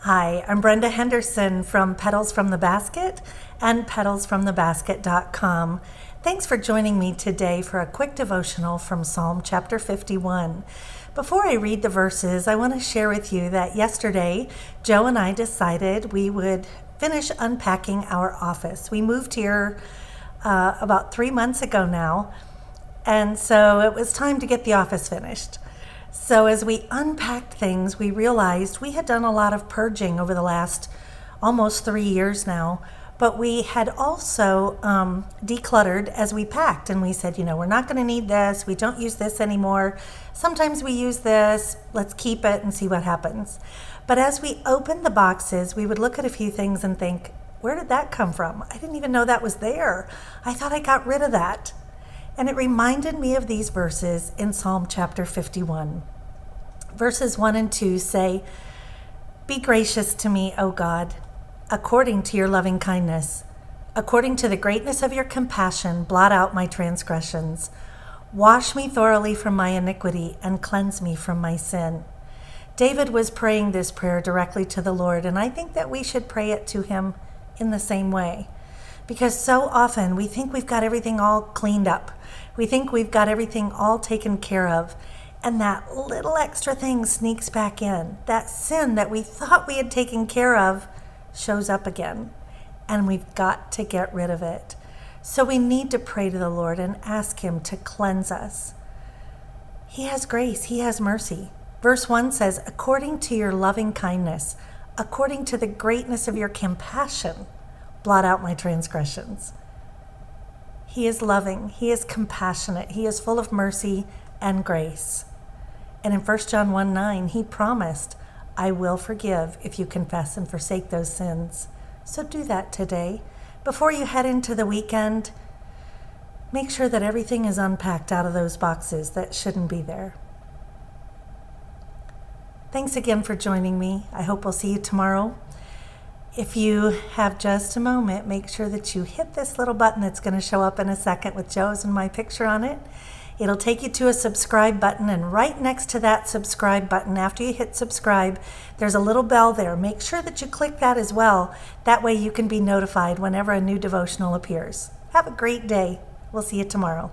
Hi, I'm Brenda Henderson from Petals from the Basket and petalsfromthebasket.com. Thanks for joining me today for a quick devotional from Psalm chapter 51. Before I read the verses, I want to share with you that yesterday, Joe and I decided we would finish unpacking our office. We moved here about 3 months ago now, and so it was time to get the office finished. So as we unpacked things, we realized we had done a lot of purging over the last almost 3 years now, but we had also decluttered as we packed, and we said, we're not going to need this. We don't use this anymore. Sometimes we use this. Let's keep it and see what happens. But as we opened the boxes, we would look at a few things and think, where did that come from? I didn't even know that was there. I thought I got rid of that. And it reminded me of these verses in Psalm chapter 51. Verses 1 and 2 say, "Be gracious to me, O God, according to your loving kindness. According to the greatness of your compassion, blot out my transgressions. Wash me thoroughly from my iniquity and cleanse me from my sin." David was praying this prayer directly to the Lord, and I think that we should pray it to him in the same way. Because so often we think we've got everything all cleaned up. We think we've got everything all taken care of. And that little extra thing sneaks back in. That sin that we thought we had taken care of shows up again. And we've got to get rid of it. So we need to pray to the Lord and ask him to cleanse us. He has grace. He has mercy. Verse 1 says, "According to your loving kindness, according to the greatness of your compassion, blot out my transgressions." He is loving. He is compassionate. He is full of mercy and grace. And in 1 John 1:9, he promised, "I will forgive if you confess and forsake those sins." So do that today. Before you head into the weekend, make sure that everything is unpacked out of those boxes that shouldn't be there. Thanks again for joining me. I hope we'll see you tomorrow. If you have just a moment, make sure that you hit this little button that's going to show up in a second with Joe's and my picture on it. It'll take you to a subscribe button, and right next to that subscribe button, after you hit subscribe, there's a little bell there. Make sure that you click that as well. That way you can be notified whenever a new devotional appears. Have a great day. We'll see you tomorrow.